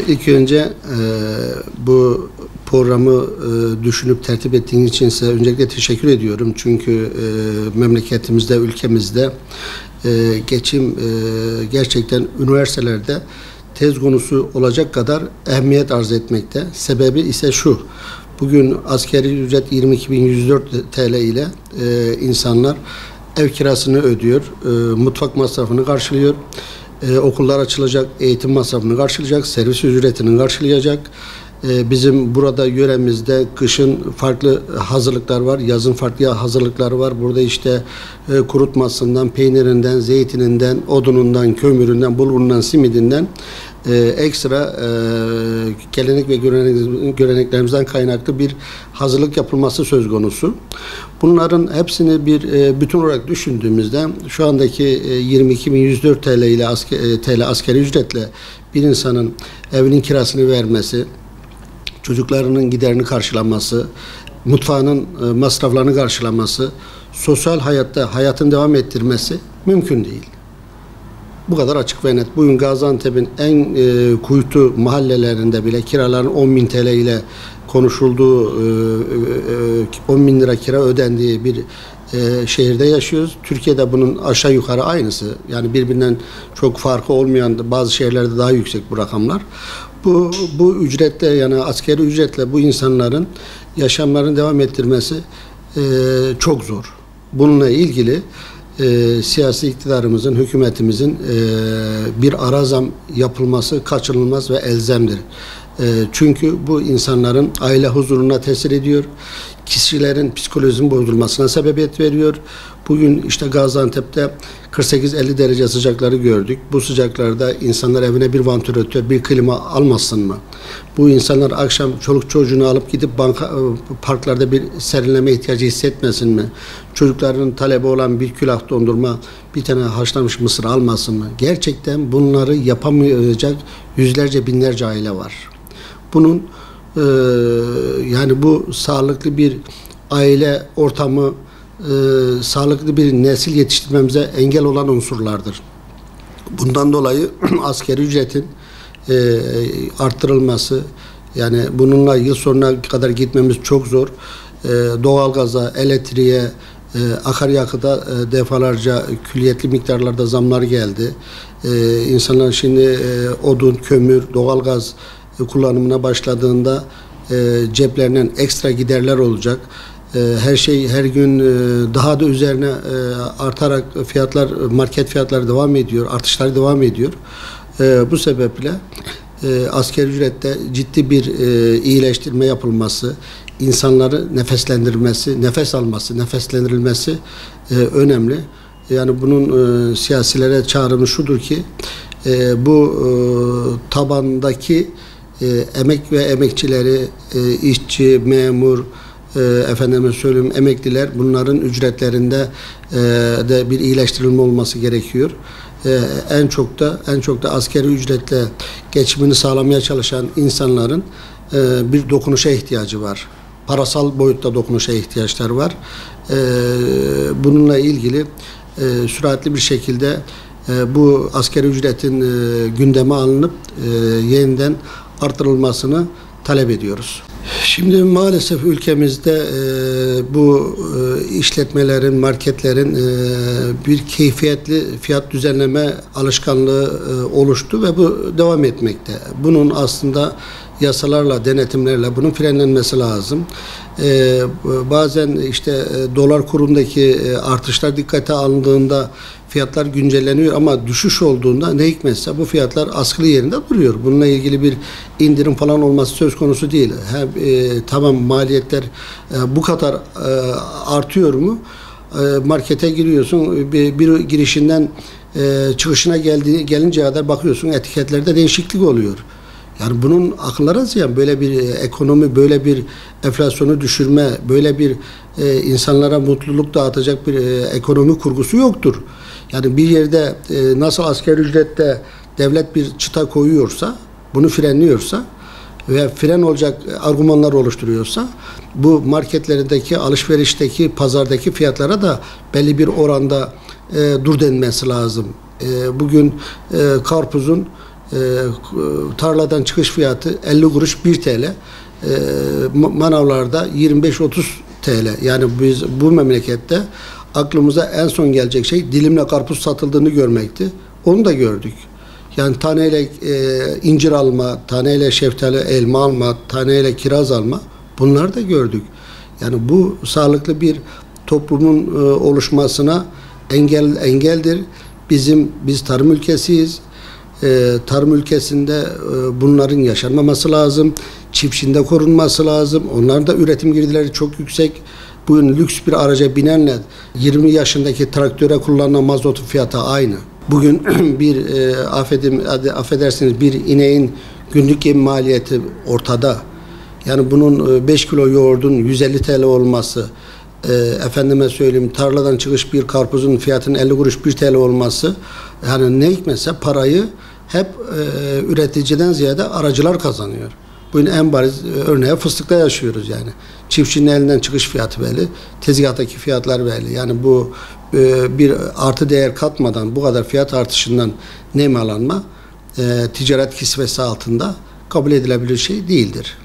ilk önce bu programı düşünüp tertip ettiğiniz için size öncelikle teşekkür ediyorum. Çünkü memleketimizde, ülkemizde geçim gerçekten üniversitelerde tez konusu olacak kadar ehemmiyet arz etmekte. Sebebi ise şu: bugün asgari ücret 22.104 TL ile insanlar ev kirasını ödüyor, mutfak masrafını karşılıyor, okullar açılacak, eğitim masrafını karşılayacak, servis ücretini karşılayacak. Bizim burada yöremizde kışın farklı hazırlıklar var, yazın farklı hazırlıklar var. Burada işte kurutmasından, peynirinden, zeytininden, odunundan, kömüründen, bulgurundan, simidinden ekstra gelenek ve göreneklerimizden kaynaklı bir hazırlık yapılması söz konusu. Bunların hepsini bir bütün olarak düşündüğümüzde şu andaki 22.104 TL ile asgari ücretle bir insanın evinin kirasını vermesi, çocuklarının giderini karşılaması, mutfağının masraflarını karşılaması, sosyal hayatta hayatını devam ettirmesi mümkün değil. Bu kadar açık ve net. Bugün Gaziantep'in en kuytu mahallelerinde bile kiraların 10.000 TL ile konuşulduğu, 10.000 lira kira ödendiği bir şehirde yaşıyoruz. Türkiye'de bunun aşağı yukarı aynısı. Yani birbirinden çok farkı olmayan, bazı şehirlerde daha yüksek bu rakamlar. Bu ücretle, yani asgari ücretle bu insanların yaşamlarını devam ettirmesi çok zor. Bununla ilgili siyasi iktidarımızın, hükümetimizin bir ara zam yapılması kaçınılmaz ve elzemdir. Çünkü bu insanların aile huzuruna tesir ediyor, kişilerin psikolojisinin bozulmasına sebebiyet veriyor. Bugün işte Gaziantep'te 48-50 derece sıcakları gördük. Bu sıcaklarda insanlar evine bir vantilatör, bir klima almasın mı? Bu insanlar akşam çoluk çocuğunu alıp gidip parklarda bir serinleme ihtiyacı hissetmesin mi? Çocuklarının talebi olan bir külah dondurma, bir tane haşlanmış mısır almasın mı? Gerçekten bunları yapamayacak yüzlerce, binlerce aile var. Bunun yani bu sağlıklı bir aile ortamı, sağlıklı bir nesil yetiştirmemize engel olan unsurlardır. Bundan dolayı asgari ücretin arttırılması, yani bununla yıl sonuna kadar gitmemiz çok zor. Doğalgaza, elektriğe, akaryakıta defalarca külliyetli miktarlarda zamlar geldi. İnsanlar şimdi odun, kömür, doğalgaz kullanımına başladığında ceplerinden ekstra giderler olacak. Her şey her gün daha da üzerine artarak fiyatlar, market fiyatları devam ediyor, artışlar devam ediyor. Bu sebeple asgari ücrette ciddi bir iyileştirme yapılması, insanları nefeslendirmesi, nefes alması, nefeslendirilmesi önemli. Yani bunun siyasilere çağrımı şudur ki bu tabandaki emek ve emekçileri, işçi, memur, efendime söyleyeyim emekliler, bunların ücretlerinde de bir iyileştirilme olması gerekiyor. En çok da asgari ücretle geçimini sağlamaya çalışan insanların bir dokunuşa ihtiyacı var. Parasal boyutta dokunuşa ihtiyaçları var. Bununla ilgili süratli bir şekilde bu asgari ücretin gündeme alınıp yeniden artırılmasını talep ediyoruz. Şimdi maalesef ülkemizde bu işletmelerin, marketlerin bir keyfiyetli fiyat düzenleme alışkanlığı oluştu ve bu devam etmekte. Bunun aslında yasalarla, denetimlerle bunun frenlenmesi lazım. Bazen işte dolar kurundaki artışlar dikkate alındığında fiyatlar güncelleniyor ama düşüş olduğunda ne hikmetse bu fiyatlar askılı yerinde duruyor. Bununla ilgili bir indirim falan olması söz konusu değil. Tamam, maliyetler bu kadar artıyor mu? Markete giriyorsun, bir girişinden çıkışına gelinceye kadar bakıyorsun, etiketlerde değişiklik oluyor. Yani bunun akıllara ziyan, böyle bir ekonomi, böyle bir enflasyonu düşürme, böyle bir insanlara mutluluk dağıtacak bir ekonomi kurgusu yoktur. Yani bir yerde nasıl asgari ücrette devlet bir çıta koyuyorsa, bunu frenliyorsa ve fren olacak argümanlar oluşturuyorsa, bu marketlerindeki, alışverişteki, pazardaki fiyatlara da belli bir oranda dur denmesi lazım. Bugün karpuzun tarladan çıkış fiyatı 50 kuruş 1 TL. Manavlarda 25-30 TL. Yani biz bu memlekette aklımıza en son gelecek şey dilimle karpuz satıldığını görmekti. Onu da gördük. Yani taneyle incir alma, taneyle şeftali elma alma, taneyle kiraz alma, bunları da gördük. Yani bu sağlıklı bir toplumun oluşmasına engeldir. Biz tarım ülkesiyiz. Tarım ülkesinde bunların yaşanmaması lazım. Çiftçinde korunması lazım. Onların da üretim girdileri çok yüksek. Bugün lüks bir araca binenle 20 yaşındaki traktöre kullanılan mazotun fiyatı aynı. Bugün bir affedersiniz bir ineğin günlük yem maliyeti ortada. Yani bunun 5 kilo yoğurdun 150 TL olması, efendime söyleyeyim tarladan çıkış bir karpuzun fiyatının 50 kuruş 1 TL olması, yani ne hikmetse parayı hep üreticiden ziyade aracılar kazanıyor. Bunun en bariz örneği fıstıkta yaşıyoruz yani. Çiftçinin elinden çıkış fiyatı belli, tezgahtaki fiyatlar belli. Yani bu bir artı değer katmadan bu kadar fiyat artışından nemalanma ticaret kisvesi altında kabul edilebilir şey değildir.